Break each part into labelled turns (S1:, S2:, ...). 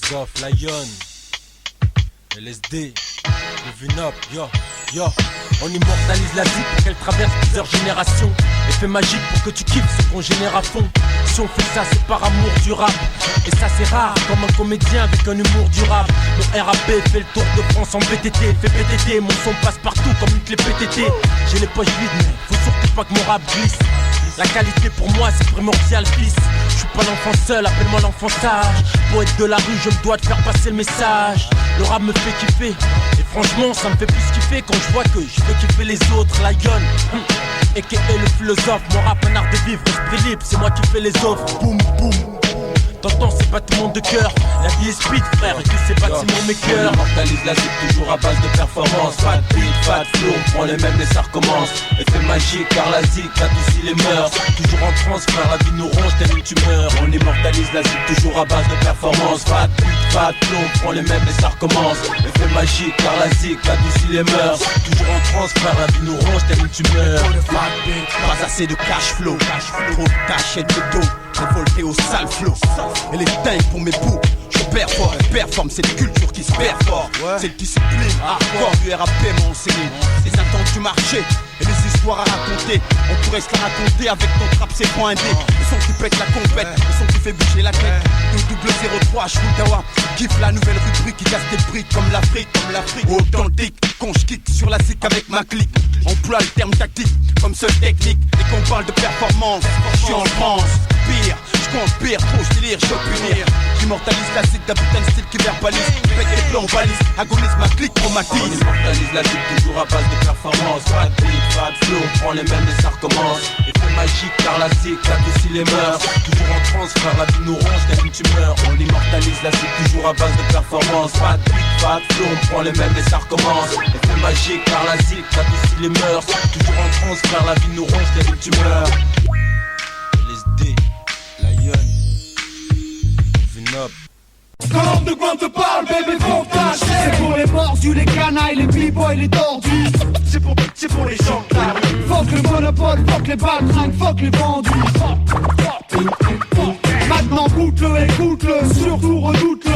S1: Philosophe, Lion, LSD, Moving Up, yo. On immortalise la vie pour qu'elle traverse plusieurs générations. Effet magique pour que tu kiffes ce qu'on génère à fond. Si on fait ça, c'est par amour du rap. Et ça c'est rare, comme un comédien avec un humour durable. Mon RAP fait le tour de France en BTT, fait PTT, mon son passe partout comme une clé PTT. J'ai les poches vides, mais faut surtout pas que mon rap glisse. La qualité pour moi c'est primordial, fils. Je suis pas l'enfant seul, appelle-moi l'enfant sage. Poète de la rue, je me dois de faire passer le message. Le rap me fait kiffer, et franchement ça me fait plus kiffer quand je vois que je fais kiffer les autres. Lion, et qui est le philosophe. Mon rap un art de vivre, esprit libre, c'est moi qui fais les offres. Boum boum. T'entends ces battements de cœur, la vie est speed frère, et tous ces bâtiments mes cœurs. On immortalise la zip toujours à base de performance. Fat beat, fat flow, on prend les mêmes et ça recommence. Effet magique car la zik adoucit les mœurs. Toujours en transe frère, la vie nous ronge telle une tumeur. On immortalise la zip toujours à base de performance. Fat beat, fat flow, on prend les mêmes et ça recommence. Effet magique car la zik adoucit les mœurs. Toujours en transe frère, la vie nous ronge telle une tumeur.
S2: Fat beat, pas assez de cash flow. Trop de tâches et de dos. Révolté au sale flow. Et les dingues pour mes poux. Je perfore et performe, c'est une culture qui se perfore. C'est une discipline hardcore du RAP m'a enseigné. Les attentes du marché et les histoires à raconter. On pourrait se la raconter avec notre rap, c'est point indé. Le son qui pète la compète, le son qui fait bouger la tête. 2-0-3, Shroutawa kiffe la nouvelle rubrique qui casse des briques comme l'Afrique, authentique, quand je kick sur la zik avec ma clique. Emploie le terme tactique comme seule technique. Et qu'on parle de performance, je suis en France. Pire, je conspire, trop je délire, je punir. J'immortalise la zik d'un putain de style qui verbalise. Pète les plans, balise, agonise ma clique, traumatise.
S1: On immortalise la zik toujours à base de performance. Fat beat, fat flow, on prend les mêmes et ça recommence. Effet magique car la zik adoucit les mœurs. Toujours en transe frère, la vie nous ronge telle une tumeur. On immortalise la zik toujours à base de performance. Fat beat, fat flow, on prend les mêmes et ça recommence. Effet magique car la zik adoucit les mœurs. Toujours en transe frère, la vie nous ronge telle une tumeur. LSD, Lion, Moving Up.
S3: Quand l'homme de Grand te parle, bébé, faut tâcher. C'est pour les mordus, les canailles, les b-boys, les tordus. C'est pour les gens qui arrivent. Fuck le monopole, fuck les baltringues, fuck les vendus. Maintenant goûte-le, écoute-le, surtout redoute-le.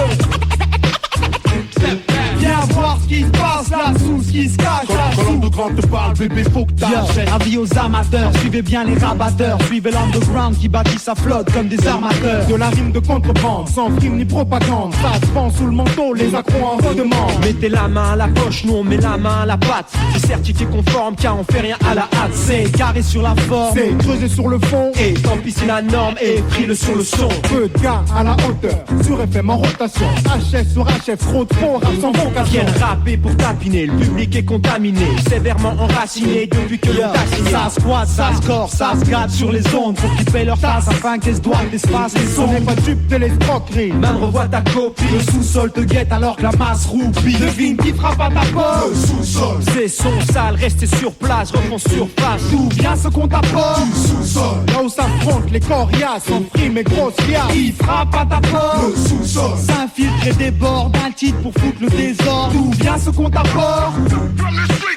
S3: Viens voir ce qui se passe là sous, ce qui se cache là sous.
S4: Quand l'homme de Grand te parle, bébé, faut que t'achètes.
S3: Avis aux amateurs, suivez bien les rabatteurs. Suivez l'underground qui bâtit sa flotte comme des armateurs.
S4: De la rime de contrebande, sans crime ni propagande. Ça se pend sous le manteau, les accros en redemandent.
S3: Mettez la main à la poche, nous on met la main à la patte. C'est certifié conforme car on fait rien à la hâte. C'est carré sur la forme,
S4: c'est creusé sur le fond.
S3: Et tant pis c'est la norme, et pris-le sur le son.
S4: Peu de gars à la hauteur, sur FM en rotation. HS sur HS, trop rap sans vocation.
S3: Viennent rapper pour tapiner, le public est contaminé. Sévèrement enraciné depuis que l'on t'a signé. Ça squatte, ça score, ça se gâte sur les ondes. Pour qu'ils payent leur tasse afin qu'elles se doivent l'espace les sons.
S4: On n'est pas dupe de l'escroquerie.
S3: Même revois ta copie, le sous-sol te guette alors que la masse roupie. Devine qui frappe à ta porte.
S4: Le sous-sol,
S3: c'est son sale, restez sur place, reprends surface. D'où vient ce qu'on t'apporte?
S4: Du sous-sol, là où s'affrontent les coriaces, en frime et grosses liasses.
S3: Qui frappe à ta porte?
S4: Le sous-sol,
S3: s'infiltre et déborde un titre pour foutre le désordre. D'où vient ce qu'on t'apporte?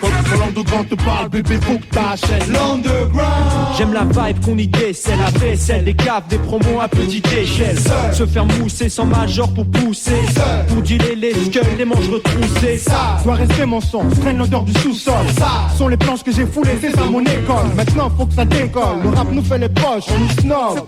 S4: Quand l'homme de Grand te parle, bébé, faut que t'achètes.
S3: L'underground. J'aime la vibe qu'on y décèle, la vaisselle, des caves, des promos à petite échelle. Se faire mousser sans major pour pousser. Pour dealer les skulls, les manches retroussées.
S4: Ça doit rester mon son, traîne l'odeur du sous-sol. Ça sont les planches que j'ai foulées, c'est ça mon école. Maintenant faut que ça décolle, le rap nous fait les poches, on nous snob.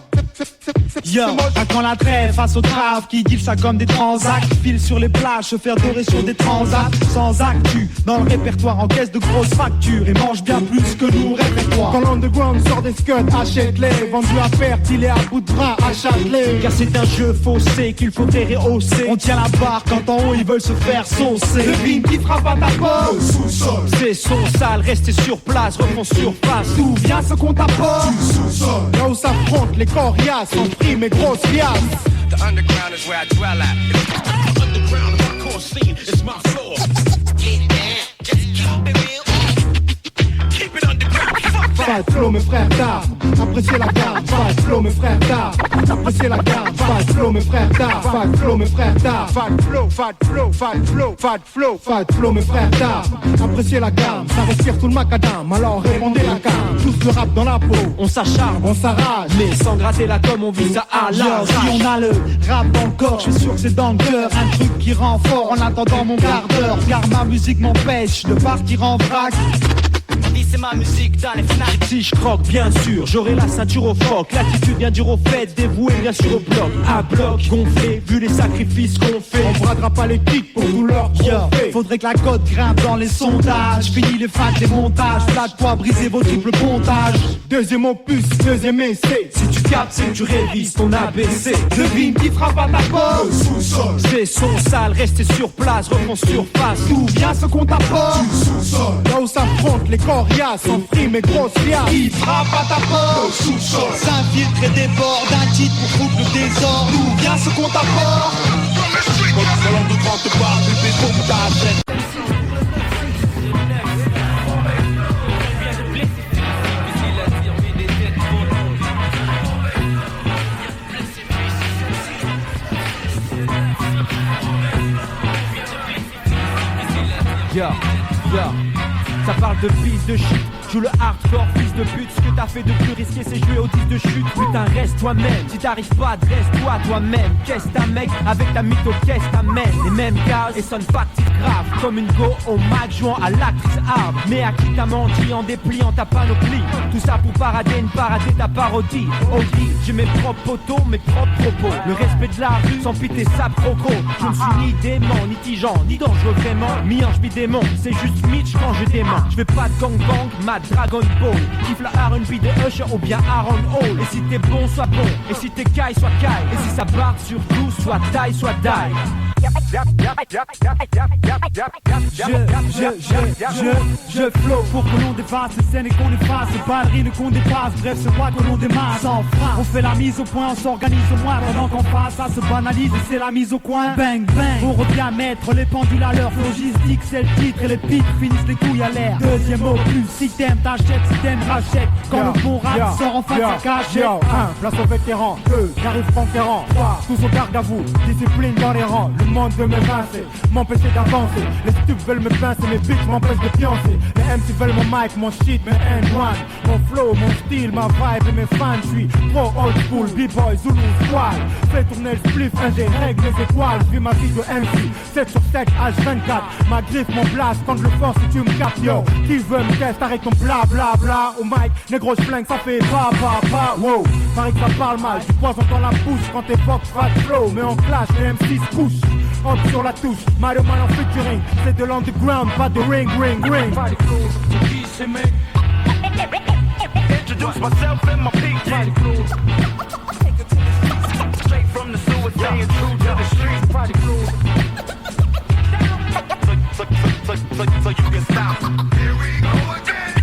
S3: Yo, quand la trêve face au trave qui deal ça comme des transacts. File sur les plages, se faire dorer sur des transats. Sans actu, dans le répertoire en caisse de grosses factures. Et mange bien plus que nous, répertoire.
S4: Quand l'underground sort des scuds, achète-les. Vendu à perte, il est à bout de bras, achète-les.
S3: Car c'est un jeu faussé qu'il faut rehausser. On tient la barre quand en haut ils veulent se faire saucer.
S4: Devine qui frappe à ta porte. Le sous-sol,
S3: c'est son sale, restez sur place, reprends surface. D'où vient ce qu'on t'apporte?
S4: Du sous-sol, là où s'affrontent les coriaces, en prime et grosses liasses.
S5: The underground is where I dwell at. The underground is my core scene, it's my floor. Get down, just keep it real. Keep it underground, fuck that.
S4: Fat flow, mes frères d'armes. Après appréciez la gamme, Fat Flow mes frères d'art. Appréciez la gamme, Fat Flow mes frères d'art. Fat Flow mes frères d'art. Fat Flow, Fat Flow, Fat Flow, Fat Flow, Fat Flow mes frères d'art. Appréciez la gamme, ça respire tout le macadam. Alors répondez la gamme, tous le rap dans la peau. On s'acharne, on s'arrache, mais sans gratter la com, on vise à la. Si on a le rap dans le corps, je suis sûr que c'est dans le cœur. Un truc qui rend fort en attendant mon quart d'heure. Car ma musique m'empêche de partir en vrac.
S6: C'est ma musique dans les Fnac.
S3: Si je croque, bien sûr, j'aurai la ceinture au froc. L'attitude vient dire au fait, dévoué bien sûr au bloc. À bloc, gonflé, vu les sacrifices qu'on fait.
S4: On bradera pas les kicks pour tout leur trophée.
S3: Faudrait que la cote grimpe dans les sondages. Fini les fans des montages, plat de poids, briser vos triples pontages.
S4: Deuxième opus, deuxième essai.
S3: Si tu captes, c'est que tu révises ton ABC.
S4: Devine qui frappe à ta porte.
S2: Le sous-sol,
S3: C'est son sale, restez sur place, reprends surface.
S4: d'où vient ce qu'on t'apporte.
S2: du sous-sol,
S4: Là où s'affrontent les coriaces, sans frime et grosse liasse. Qui frappe à ta
S2: le
S4: porte.
S2: sous-sol.
S3: S'infiltre et déborde d'un titre pour foutre le désordre.
S4: D'où vient ce qu'on t'apporte.
S3: Ça parle de fils de shit. Joue le hardcore, fils de pute. Ce que t'as fait de plus risqué, c'est jouer au 10 de chute. Putain, reste toi-même. Si t'arrives pas, dresse-toi toi-même. Qu'est-ce ta mec avec ta mytho, qu'est-ce t'amène. Les mêmes gaz et sonne pas de grave. Comme une go au mag jouant à l'actrice hard. Mais à qui t'as menti en dépliant ta panoplie. Tout ça pour parader ta parodie. Audi, j'ai mes propres poteaux, mes propres propos. Le respect de la rue sans piter sa proco. Je ne suis ni dément, ni tigeant, ni dangereux vraiment. Mi-ange, mi-démon, c'est juste Mitch quand je dément. Je fais pas de gangbang, ma Dragon Ball. Kiffe la R&B de Usher ou bien Aaron Hall. Et si t'es bon, sois bon. Et si t'es caille, sois caille. Et si ça barre surtout, soit taille, soit die. Je flow pour que l'on dépasse les scènes et qu'on efface les ballerines qu'on dépasse. Bref, c'est moi que l'on démarre sans frein. On fait la mise au point, on s'organise au moins. Pendant qu'en face, ça se banalise et c'est la mise au coin. Bang, bang, on revient mettre les pendules à l'heure. Logistique, c'est le titre et les pics finissent les couilles à l'air. Deuxième opus, si t'aimes t'achètes, si t'aimes rachète. Quand le bon rap sort enfin de sa cachette.
S4: 1, place aux vétérans. 2, j'arrive conquérant. 3, tous au garde à vous. Discipline dans les rangs. Le monde veut m'évincer, m'empêcher d'avancer. Les stupes veulent me pincer, mes bitches m'empêchent de pioncer. Les MC veulent mon mic, mon shit, mes N1. Mon flow, mon style, ma vibe et mes fans. J'suis trop old school, B-boy, Zulu, squad. Fais tourner le spliff, ingé, règle les étoiles. J'vis ma vie de MC, 7 sur 7, H24. Ma griffe, mon blast, quand je le force, si tu me captes, yo. Qui veut me tester, arrête ton bla bla bla. Au mic, négro j'flingue, ça fait ba ba ba. Wow, pareil que ça parle mal, du poison dans la bouche. Quand t'es fuck, fat flow, mais on clash, les MC se couchent. Hop sur la touche, Mario Man en featuring. C'est de l'underground, pas de ring, ring, ring.
S6: Introduce myself and my people. Straight from the sewer, staying true to the streets. So you can stop. Here we go again.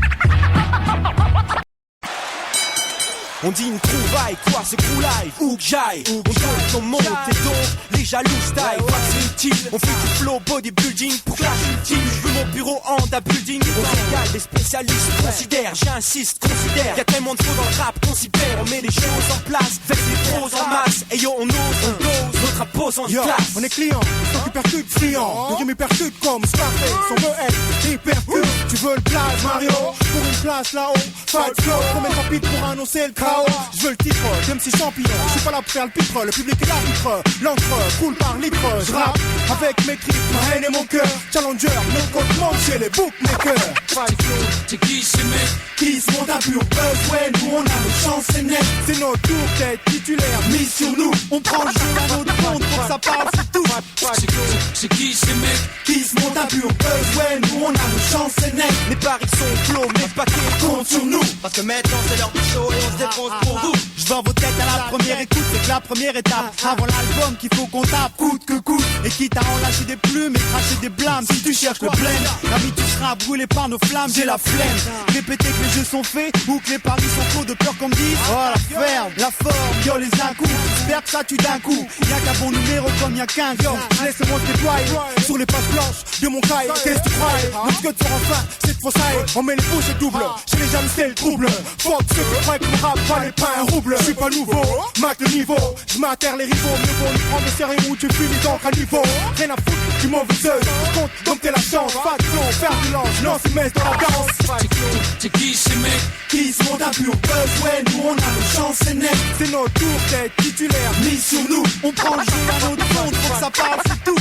S1: On dit une trouvaille, quoi c'est cool life, où que j'aille. On donne, on monte et donc les jaloux style. Quoi c'est utile, on fait du flow bodybuilding pour clash ultime. Je veux mon bureau en da building. On régale, les spécialistes considèrent, j'insiste, considère. Y'a tellement de faux dans le rap qu'on s'y perd. On met les choses en place, vexe les pros en masse. Et yo on ose, on dose, notre impose en classe.
S4: On est client, on hypercute, friand. De rime hypercute comme Scarface. On veut être hypercute. Tu veux le place Mario, pour une place là-haut. Fight flow, promets rapide pour annoncer le chaos. Je veux le titre, j'aime si champignon. Je suis pas là pour faire le pitre, le public est l'arbitre. L'encre coule par litre. Je rappe avec mes tripes, ma haine et mon cœur. Challenger, mon compte monte chez les bookmakers. Fight flow,
S1: C'est qui ces mecs
S4: qui se monte à pur besoin. Nous on a nos chances, c'est net. C'est notre tour d'être titulaire, mis sur nous. On prend le jeu à notre compte pour que ça parle sur tout.
S1: C'est qui ces mecs
S4: Qui se monte à pur besoin. Nous on a nos chances, c'est net.
S1: Les paris sont clos, mes paquets
S4: Compte sur nous.
S7: Parce que maintenant c'est l'heure du show et on se défonce pour vous. Je vends vos têtes à la première écoute, c'est que la première étape. Avant l'album qu'il faut qu'on tape, coûte que coûte. Et quitte à enlâcher des plumes et cracher des blâmes. Si tu cherches le blême, l'ami tu seras brûlé par nos flammes. J'ai la flemme, répéter que les jeux sont faits ou que les paris sont faux de peur qu'on me dise. Oh la ferme, la forme, yo les à-coups. dire que ça tue d'un coup. Y'a qu'un bon numéro comme y'a 15 ans. Laisse-moi se déployer sur les pages blanches de mon cahier. Qu'est-ce que tu croyais? Notre que tu enfin, cette fois ça y est. On met les bouches et double. Chez les jaloux c'est le trouble. Fuck ceux qui croient que mon rap valait pas un rouble. Je suis pas nouveau, marque le niveau. Je m'atterre les rivaux. Mieux vaut lui prendre des sérieux où tu finis donc à niveau. Rien à foutre du mauvais œil. Compte donc t'es la chance. Pas de flow, faire du lance. Non, c'est messe dans la danse.
S1: C'est qui ces mecs?
S7: Qui se montent un pur buzz, ouais, nous on a nos chances, c'est net. C'est notre tour d'être titulaire, mis sur nous. On prend le jeu à notre compte, faut que ça parle, c'est tout.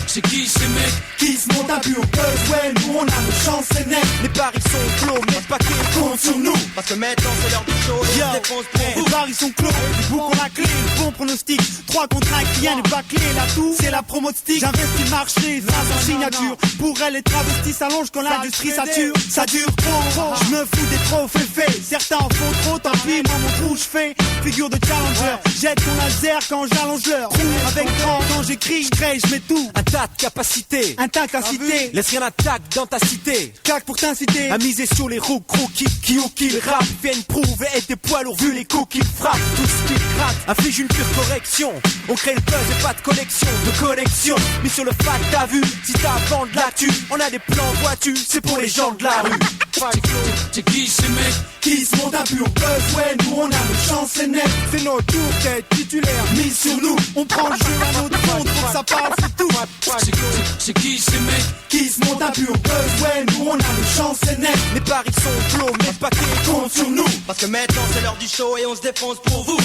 S1: C'est qui ces mecs?
S7: Qui se montent un pur buzz, ouais, nous on a nos chances, c'est net. Les paris sont clos, mais le paquet compte sur nous. Parce que maintenant c'est l'heure du show, et on se défonce pour vous. Les paris sont clos, du bouc on la clé, le bon pronostic. 3 contre 1, rien n'est bâclé, la tour, c'est la promo de stick. J'investis le marché, face en signature. Pour elle, les travestis s'allongent quand l'industrie sature. Ça dure trop, je me fous des trophées faits. Certains en font trop, tant pis, moi mon trou je fais figure de challenger. Jette mon laser quand j'allonge l'heure. Avec grand, quand j'écris, je crée, je mets tout.
S8: Un tas de capacités,
S7: un tas à citer.
S8: laisse rien d'attaque dans ta cité.
S7: Claque pour t'inciter
S8: À miser sur les roues qui ou qui rap viennent prouver être des poids lourds vu les coups qu'ils frappent. Tout ce qu'ils grattent inflige une pure correction. On crée le buzz et pas de collection, de connexion. Mais sur le fact t'as vu, si t'as vent de l'actu, on a des plans vois-tu, c'est pour les gens de la rue.
S1: C'est qui ces mecs?
S7: Qui se monte un pur buzz, ouais, nous on a nos chances, c'est net. C'est notre tour d'être titulaire, mis sur nous. On prend le jeu à notre compte, faut que ça parle, c'est tout.
S1: C'est qui ces mecs?
S7: Qui se monte un pur buzz, ouais, nous on a nos chances, c'est net.
S8: Les paris sont clos, mais le paquet
S7: Compte sur nous.
S5: Parce que maintenant c'est l'heure du show et on se défonce pour vous.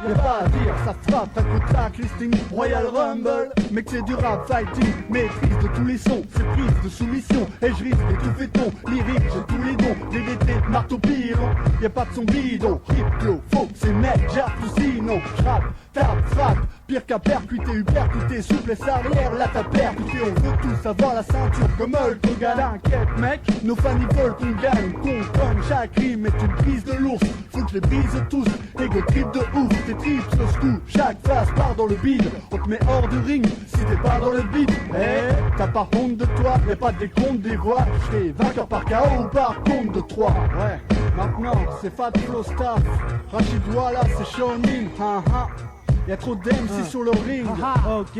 S3: Y'a pas à dire, ça frappe, un contact listing Royal Rumble. Mec c'est du rap fighting, maîtrise de tous les sons, c'est prise de soumission. Et je risque d'étouffer ton lyrique, j'ai tous les dons, DDT, marteau piron. Y'a pas de son bidon, hip faux, c'est mec, j'arrive tout sinon. J'rappe, tape, frappe, pire qu'à percuter, hypercuter, souplesse arrière, là t'as percuté. On veut tous avoir la ceinture comme Hulk Hogan. T'inquiète mec, nos fans ils veulent qu'on gagne, qu'on cogne, chaque rime est une prise de l'ours. Faut que je les brise tous, ego trip de ouf, tes trips se secouent, chaque phase part dans le bide. On te met hors du ring, si t'es pas dans le beat. Eh, t'as pas honte de toi, y'a pas de décompte des voix. J'serai vainqueur par KO ou par compte de 3. Ouais, maintenant c'est Fat Flow Staff, Rachid Walla c'est Shonin, Y'a trop d'MC sur le ring.
S4: Ok,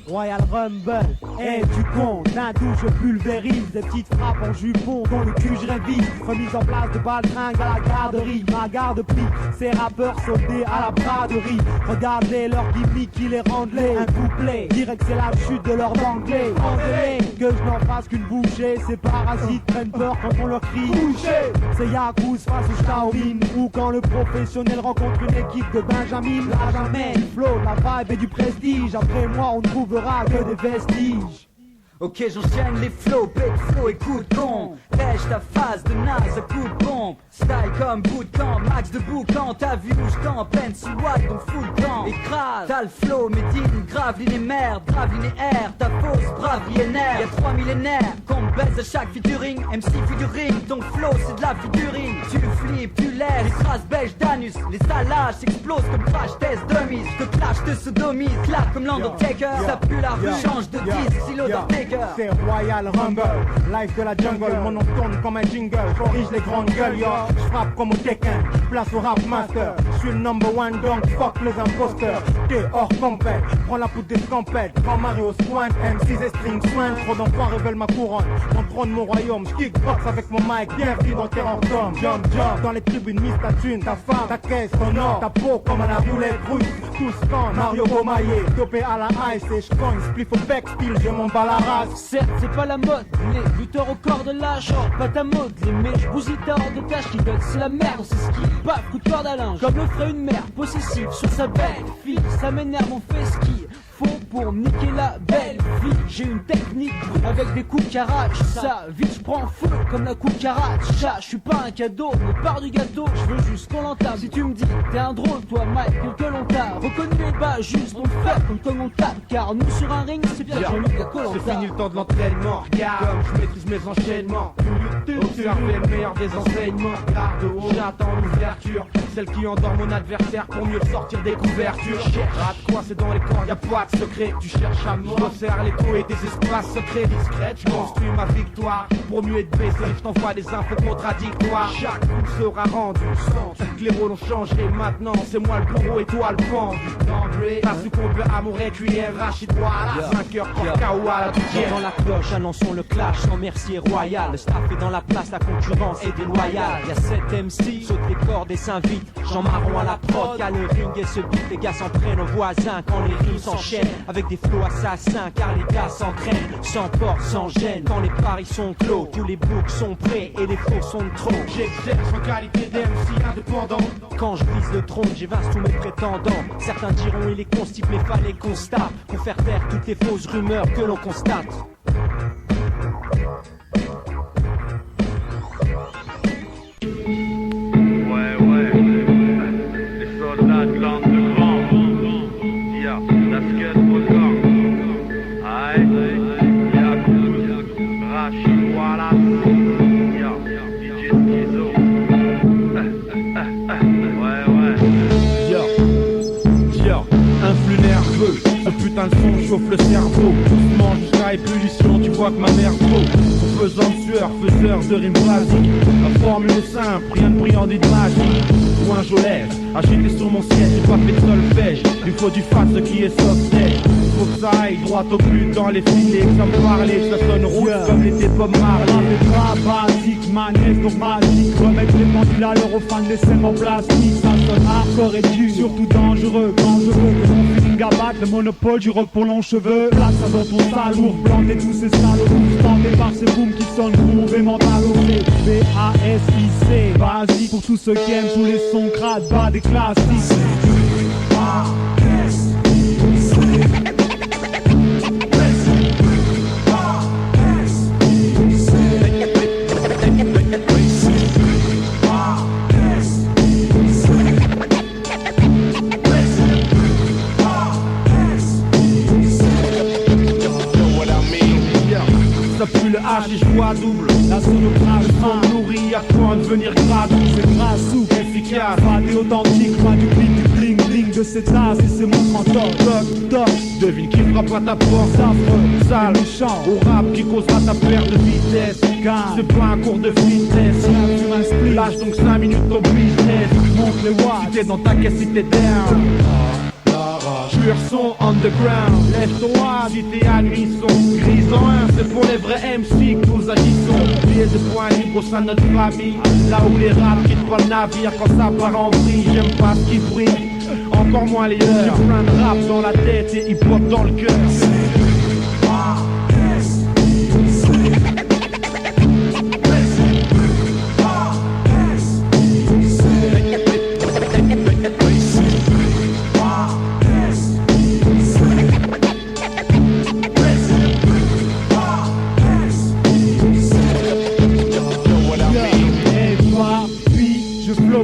S4: Royal Rumble, et du con, d'un tout je pulvérise. Des petites frappes en jupon, dont le cul je révise. Remise en place de baltringue à la garderie. Ma garde plie, ces rappeurs soldés à la braderie. Regardez leur gimmick qui les rendent laid. Un couplet, direct c'est la chute de leur d'anglais. Rendez-les, que je n'en fasse qu'une bouchée. Ces parasites prennent peur quand on leur crie boucher. C'est Yakuza face au Shaolin. Ou quand le professionnel rencontre une équipe de Benjamin. Là jamais flow, la vibe et du prestige. Après moi on ne trouvera que des vestiges.
S9: Ok, j'enchaîne les flows, bête flow et coup de con. Lèche ta phase de naze à coup de pompe. Style comme bootcamp, max de boucan. T'as vu où j't'en peine sous watt, donc full camp. Écrase, t'as le flow, médine, grave linéaire, brave linéaire. Ta fausse braverie est nerf. Y'a 3 millénaires qu'on me baise à chaque featuring. MC figurine, ton flow c'est de la figurine. Tu flippes, tu laisses, les traces beige d'anus. Les salages s'explosent comme crash test dummies. Te clash, te sodomise, claque comme l'Undertaker. Ça pue la rue, change de disque, silo d'Undertaker.
S4: C'est Royal Rumble, live de la jungle, mon nom tourne comme un jingle, corrige les grandes gueules, yo, j'frappe comme au Tekken, place au rap master, j'suis le number one donc fuck les imposteurs, t'es hors compète, prends la poudre des scampettes, quand Mario Swan, M6 et String Swan, trop d'enfants révèlent ma couronne, mon trône mon royaume, j'kickbox avec mon mic, bienvenue dans Terror Dome, jump, dans les tribunes, mise ta thune, ta femme, ta caisse, ton or, ta peau comme à la roulette russe, tous quand Mario Beaumaillé, dopé à la ice et j'cogne, spliff au bec, style, je m'en bats la race.
S10: Certes, c'est pas la mode, les lutteurs au corps de lâche, pas ta mode, les mèches bousillent hors de tâches qui veulent, c'est la merde, c'est ce qui baf, coup de corde à linge, comme le ferait une mère possessive sur sa belle fille, ça m'énerve, on fait ski, faut pour niquer la belle vie, j'ai une technique avec des coups qui arrachent. Ça, vite je prends feu comme la coupe carate. Je suis pas un cadeau, me part du gâteau, je veux juste qu'on l'entame. Si tu me dis, t'es un drôle toi Mike, que l'on t'a reconnu et pas juste on le fait comme on tape. Car nous sur un ring, c'est bien Jean-Luc à Koh-Lanta.
S11: C'est fini le temps de l'entraînement, regarde comme je maîtrise mes enchaînements. Observez le meilleur des enseignements. Garde haut, j'attends l'ouverture, celle qui endort mon adversaire pour mieux sortir des couvertures. Rate quoi, c'est dans les corps, y'a pas de secret. Tu cherches à me resserre l'écho et des espaces secrets discrets. Je construis ma victoire pour mieux être baissé. Je t'envoie des infos contradictoires. Chaque coup sera rendu. Toutes les rôles ont changé. Maintenant c'est moi le bourreau et toi le pendu. T'as succombé à mon requiem. Rachid Wallace, 5h pour KO à la douzième.
S10: Dans la cloche, annonçons le clash sans merci et royal. Le staff est dans la place, la concurrence est déloyale. Y'a 7 MC, saute les cordes et s'invite. Jean Marron à la prod, car le ring et ce beat. Les gars s'en prennent aux voisins quand les rimes s'enchaînent. Avec des flots assassins, car les gars s'entraînent. Sans porte, sans gêne, quand les paris sont clos. Tous les boucs sont prêts et les flots sont de trop.
S11: J'exerce en qualité d'MC indépendant.
S10: Quand je vise le trône, j'évince tous mes prétendants. Certains diront il est constipe, mais fallait constat pour faire taire toutes les fausses rumeurs que l'on constate.
S6: Les soldats de l'an de grand. Yeah, that's good for God. Aïe, Yacouz, Rachid Wallace. Yeah, DJ Schizo.
S11: Yo, un flux nerveux. Ce putain de son chauffe le cerveau. Doucement jusqu'à ébullition, tu vois que ma mère trop. Faisant de sueur, faiseur de rimes basiques. La formule est simple, rien de brillant ni de magique. Ou un jolève, agité sur mon siège, j'ai pas fait de solfège. Il faut du fat, ce qui est soft-edge. Faut que ça aille droit au but dans les filets. Que ça me parle, que ça sonne rouge comme les Bob Marley.
S3: C'est pas basique, manège donc magique. Remettre les pendules à l'heure aux fans des scènes en plastique. Ça sonne hardcore et dur, surtout dangereux. Quand je veux que mon feeling abatte le monopole du rock pour longs cheveux. Place ça dans ton salour, planter tous ces salauds. Tenté par ces booms qui sonnent groove et mentalisés. B-A-S-I-C, basique pour tous ceux qui aiment tous les sons crades, bas des classiques.
S11: Ça pue le H et je vois double. La sonographe, je nourris à point de devenir grave.
S3: C'est grave, souple,
S11: efficace,
S3: pas des authentiques, pas du bling bling de cet as. Et c'est mon mentor, toc.
S11: Devine qui frappe à ta porte.
S3: Affreux,
S11: sale,
S3: méchant,
S11: au rap qui causera ta perte de vitesse. C'est pas un cours de fitness. Lâche donc 5 minutes ton business.
S3: Monte les watts,
S11: si t'es dans ta caisse, si t'es down. Pur son underground, lève-toi si t'es à l'unisson. Grise en 1, c'est pour les vrais MC que nous agissons. Billets de points libres au sein de notre famille. Là où les raps quittent pas le navire quand ça part en vrille. J'aime pas ce qui brille, encore moins les leurs. J'ai plein de rap dans la tête et hip-hop dans le cœur.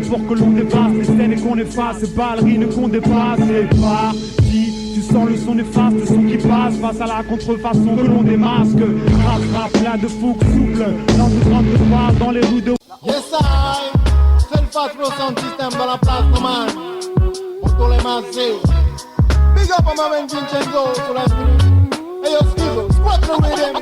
S3: pour que l'on dépasse les scènes et qu'on efface ces ballerines qu'on dépasse. Et parti, tu sens le son néfaste, le son qui passe face à la contrefaçon que l'on démasque. Rap, plein de fougue souple, dans de grandes phases dans les rues de...
S12: Yes I, c'est le Fat Flow Sound System dans la place de man. Pour tous les massés. Big up à ma man Vincenzo sur la street. Hey yo Skizo, squat the rhythm.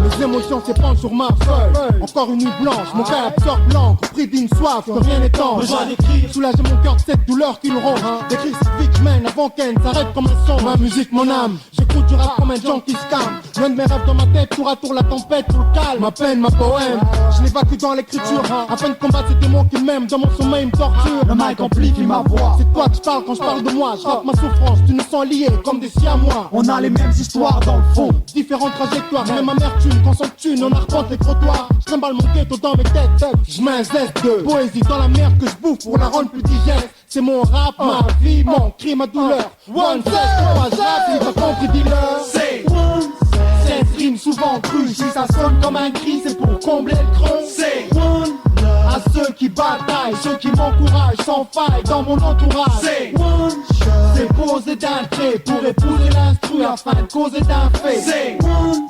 S12: Mes émotions s'épandent sur ma feuille. Encore une nuit blanche, mon cœur absorbe l'encre. Pris d'une soif que rien n'étanche. Besoin d'écrire, soulager mon cœur de cette douleur qui le ronge. D'écrire cette vie que je mène avant qu'elle s'arrête comme un son. Ma musique, mon âme, j'écoute du rap comme un junkie scam. Loin de mes rêves dans ma tête, tour à tour la tempête, tout le calme. Ma peine, ma poème, je l'évacue dans l'écriture. Afin de combattre ces démons qui m'aiment, dans mon sommeil me torture. Le mic amplifie ma voix. C'est toi que je parle quand je parle de moi. Je rappe ma souffrance, tu nous sens liés comme des siamois. On a les mêmes histoires dans le fond, différentes trajectoires, même amertume. Quand son thune, on arpente les trottoirs. Je trimballe mon ghetto dans mes têtes. Je mets un zeste de poésie dans la merde que je bouffe pour la rendre plus digeste. C'est mon rap, ma vie, mon cri, ma douleur. One zest, pas j'rappe, t'as compris, dealer. C'est one. Cette rime souvent crue, si ça sonne comme un cri, c'est pour combler le creux. C'est one. À ceux qui bataillent, ceux qui m'encouragent sans faille dans mon entourage. C'est one. C'est poser d'un trait pour épouser l'instru afin de causer d'un fait. C'est one.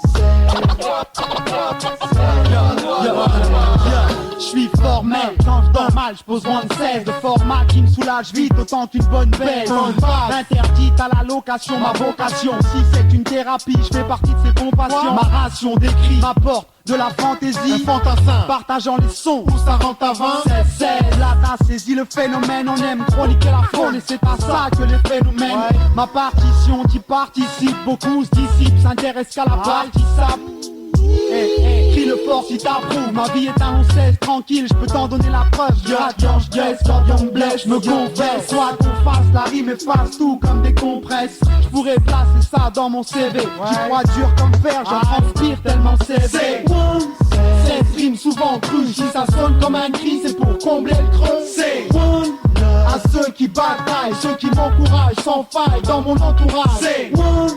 S12: Je suis formel, quand je dors mal, je pose one 16. Le format qui me soulage vite, autant qu'une bonne baisse. Interdite à la location, ma vocation. Si c'est une thérapie, je fais partie de ces compassions. Ma ration d'écrit m'apporte de la fantaisie, fantassin, partageant les sons, où ça rentre à 20. C'est là t'as saisi le phénomène, on aime chroniquer la faune et c'est à ça que les phénomènes. Ma partition t'y participe, beaucoup se dissipent, s'intéressent qu'à la balle qui sape. Crie le fort si t'approuves, ma vie est un 16 tranquille, je peux t'en donner la preuve. Je rate quand je dresse, quand on me blesse, je me confesse. Soit qu'on fasse, la rime efface tout comme des compresses. Je pourrais placer ça dans mon CV. J'y crois dur comme fer, j'en transpire tellement c'est one. Cette rime souvent crue, si ça sonne comme un cri, c'est pour combler le creux. C'est one. À ceux qui bataillent, ceux qui m'encouragent sans faille dans mon entourage. C'est one.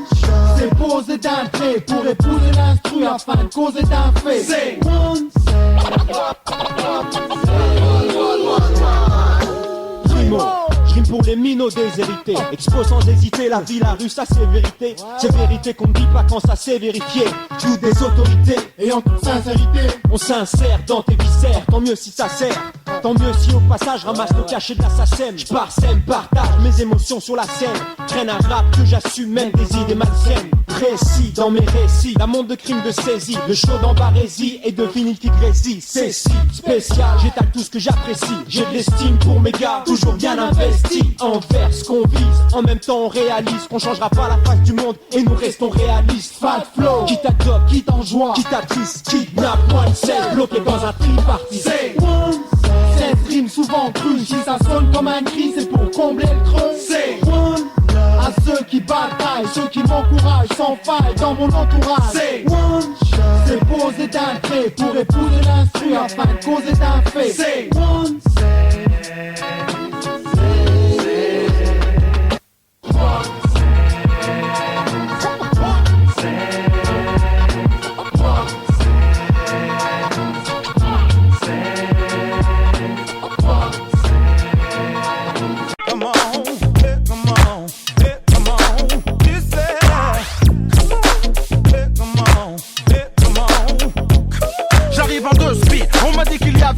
S12: C'est poser d'un trait pour épouser l'instru afin de causer d'un fait. C'est one. Primo. Je rime pour les minots déshérités. Expose sans hésiter la vie, la rue, ça c'est vérité. C'est vérité qu'on ne dit pas quand ça c'est vérifié. Joue des autorités et en toute sincérité on s'insère dans tes viscères. Tant mieux si ça sert. Tant mieux si au passage ramasse le cachet de l'assassin. J'parsème, partage mes émotions sur la scène. Traîne un rap que j'assume, même des idées malsaines. Précis dans mes récits, la monde de crime de saisie. Le show d'embarésie et de vinyltigrésie. C'est si spécial, j'étale tout ce que j'apprécie. J'ai de l'estime pour mes gars, toujours bien investi. Envers ce qu'on vise, en même temps on réalise qu'on changera pas la face du monde et nous restons réalistes. Fat flow, quitte à top, quitte en joie, quitte à triste, kidnap, one set, bloqué dans un tripartite. C'est one. Cette rime souvent crue, si ça sonne comme un cri, c'est pour combler le creux. C'est one. À ceux qui bataillent, ceux qui m'encouragent sans faille dans mon entourage. C'est one. C'est poser d'un trait pour épouser l'instru afin de causer d'un fait. C'est one.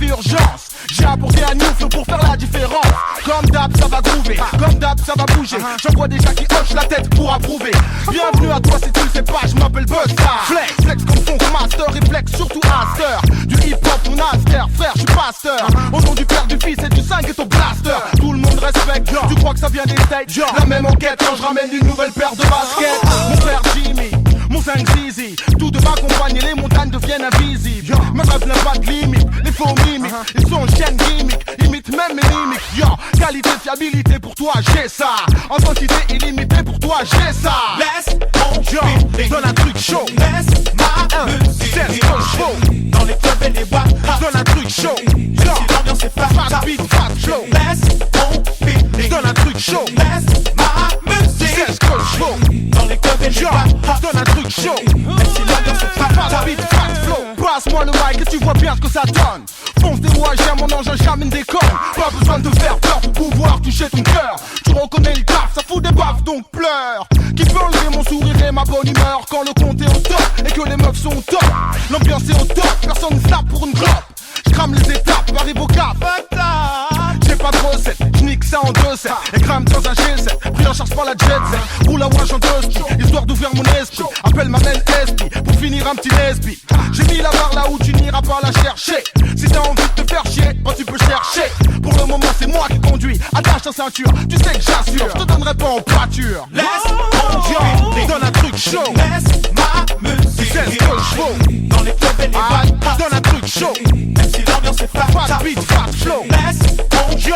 S2: Urgence, j'ai apporté un new flow pour faire la différence. Comme d'hab ça va groover, comme d'hab ça va bouger. J'en vois déjà qui hochent la tête pour approuver. Bienvenue à toi si tu le sais pas, je m'appelle Busta. Flex comme fond master, réflexe surtout master. Du hip hop mon aster, frère je suis pasteur. Au nom du père, du fils et du 5 et ton blaster. Tout le monde respecte, tu crois que ça vient des States. La même enquête quand je ramène une nouvelle paire de baskets. Mon frère Jimmy, mon 5 Zizi, tout de m'accompagner, les montagnes deviennent invisibles. Mes rêves n'ont pas de limite, les faux mimiques, ils sont chiennes gimmick, imitent même mes mimiques. Yo, qualité, fiabilité, pour toi j'ai ça. En quantité illimitée, pour toi j'ai ça. Laisse mon yo, donne un truc chaud. Laisse ma musique, c'est ce que je faut. Dans les clubs et les boîtes, donne un truc chaud. Yo, si l'ambiance est fat beat, fat flow. Laisse mon feeling, donne un truc chaud. Laisse ma musique, c'est ce que je faut. Dans les clubs et les boîtes, donne un truc chaud. Même si l'ambiance est fat beat, fat flow. Passe-moi le mic et tu vois bien ce que ça donne. Fonce des rouages, mon engin, j'amène des connes. Pas besoin de faire peur pour pouvoir toucher ton cœur. Tu reconnais le taf, ça fout des baffes donc pleure. Qui peut enlever mon sourire et ma bonne humeur quand le compte est au top et que les meufs sont au top. L'ambiance est au top, personne ne tape pour une clope. J'crame les étapes, arrive au cap. J'ai pas de recette, j'nique ça en 2-7. Et crame dans un G7, pris en charge par la jet set. Roule à wash en 2 ski, histoire d'ouvrir mon esprit. Appelle ma main esprit, pour finir un petit lesbi. J'ai mis la barre là où tu n'iras pas la chercher. Si t'as envie de te faire chier, bah tu peux chercher. Pour le moment c'est moi qui conduis, attache ta ceinture. Tu sais que j'assure, je te donnerai pas en pâture. Laisse mon dieu, donne un truc chaud. Laisse ma musique, c'est ce que je veux. Dans les clubs et les bars, donne un truc chaud. Même si l'ambiance est fat beat, fat flow. Laisse mon dieu,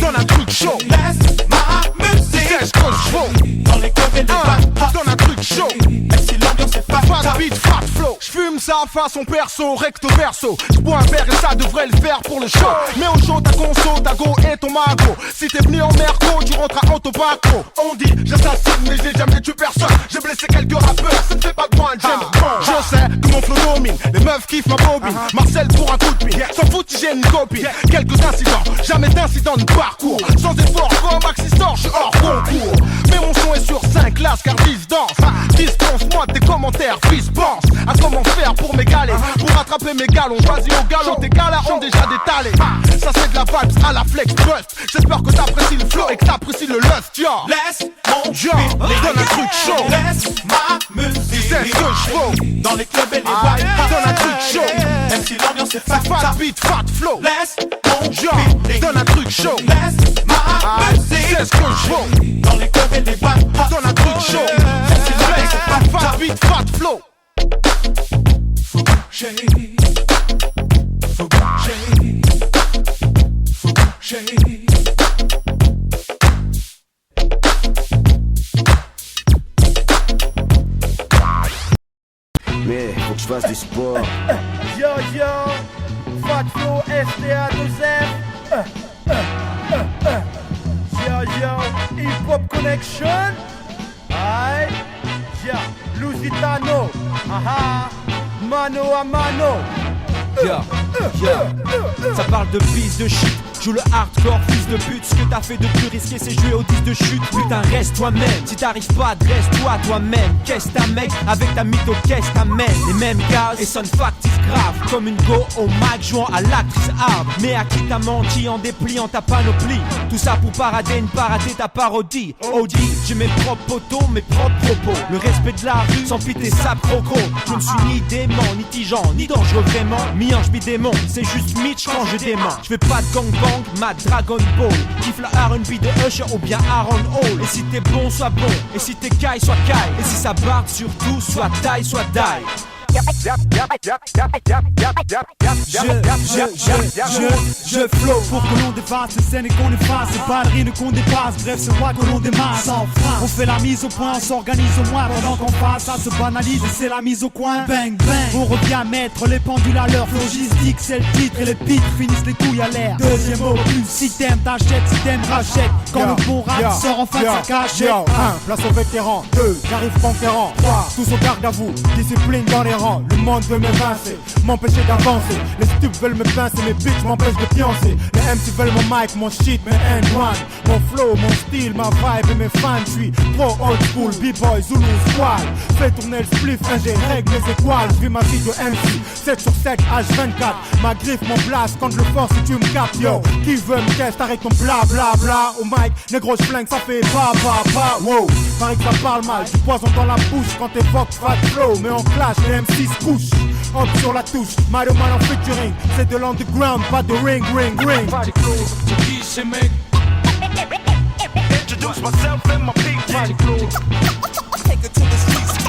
S2: donne un truc chaud. Laisse ma musique, c'est ce que je veux. Dans les clubs et les bars, donne un truc chaud. Même si l'ambiance est fat beat, fat flow. J'fume ça façon perso, recto verso. J'bois un verre et ça devrait le faire pour le show. Mais au show ta conso, ta go et ton mago. Si t'es venu en merco, tu rentres à Autobaco. On dit j'assassine mais j'ai jamais tué personne. J'ai blessé quelques rappeurs, ça ne fait pas de moi un James Bond. Je sais que mon flow domine, les meufs kiffent ma bobine. Marcel pour un coup de pied, s'en fout si j'ai une copine. Quelques incidents, jamais d'incidents de parcours. Sans effort, comme Maxi Store, je suis hors concours. Mais mon son est sur 5 classes car 10 danse. Dispense-moi tes commentaires, fils pense à comment faire pour m'égaler. Pour rattraper mes galons, vas-y au galon, tes galas ont déjà détalé. Ça c'est de la vibes à la flex bust. J'espère que t'apprécies le flow et que t'apprécies le lust, yo. Laisse mon donne un truc chaud. Laisse ma musique, c'est ce que je veux. Dans les clubs et les boîtes, donne un truc chaud. Même si l'ambiance est fat beat, fat flow. Laisse mon donne un truc chaud. Laisse ma musique, c'est ce que je veux. Dans les clubs et les boîtes, donne un truc chaud. Même si l'ambiance est fat beat, fat flow. Faut bouger, faut bouger, faut bouger.
S13: Mais faut que je fasse du sport.
S4: Yo yo, Fat Flow, STA 2F. Yo yo, Hip Hop Connection. Aïe, yeah, Lusitano. Aha, mano a mano.
S10: Ça parle de bise de shit. Joue le hardcore, fils de pute. Ce que t'as fait de plus risqué, c'est jouer au 10 de chute. Putain, reste toi-même. Si t'arrives pas, dresse-toi toi-même. Qu'est-ce ta mec avec ta mytho, qu'est-ce t'amène. Les mêmes gaz et son factice grave. Comme une go au mic, jouant à l'actrice hard. Mais à qui t'as menti en dépliant ta panoplie. Tout ça pour parader ta parodie. OD, j'ai mes propres potos, mes propres propos. Le respect de la rue, sans piter sa proco. Je ne suis ni dément, ni tigeant, ni dangereux vraiment. Mi-ange, mi-démon, c'est juste Mitch quand je dément. Je fais pas de gangbang, ma Dragon Ball. Kiffe la R&B de Usher ou bien Aaron Hall. Et si t'es bon, sois bon. Et si t'es caille, sois caille. Et si ça barde surtout, soit taille, soit die.
S3: Je flow pour que l'on dépasse les scènes et qu'on efface les ballerines qu'on dépasse. Bref, c'est moi que l'on démasse. On fait la mise au point, on s'organise au moins. Pendant qu'on passe, ça se banalise et c'est la mise au coin. Bang bang, on revient mettre les pendules à l'heure. Logistique, c'est le titre et les pitres finissent les couilles à l'air. Deuxième opus, si t'aimes t'achètes, si t'aimes rachète. Quand le bon rap sort enfin de sa cachette.
S4: 1, place aux vétérans. 2, j'arrive conquérant. 3, tous au garde à vous. Discipline dans les rangs. Le monde veut m'évincer, m'empêcher d'avancer. Les stupes veulent me pincer, mes bitches m'empêchent de pioncer. Les MC veulent mon mic, mon shit, mes N1. Mon flow, mon style, ma vibe et mes fans. J'suis pro old school, B-boy, Zulu, squad. Fais tourner le spliff, ingé, règle les étoiles. J'vis ma vie de MC, 7 sur 7, H24. Ma griffe, mon blast, quand je le force, si tu me captes, yo. Qui veut me tester, arrête ton bla bla bla. Au mic, négro j'flingue, ça fait pa pa pa. Wow, pareil que ça parle mal, du poison dans la bouche quand t'évoques Fat Flow. Mais on clash, les MC se couchent. Hop sur la touche, Mario Man en featuring. C'est de l'underground, pas de ring, ring, ring.
S5: Introduce myself and my people. Take it to the streets.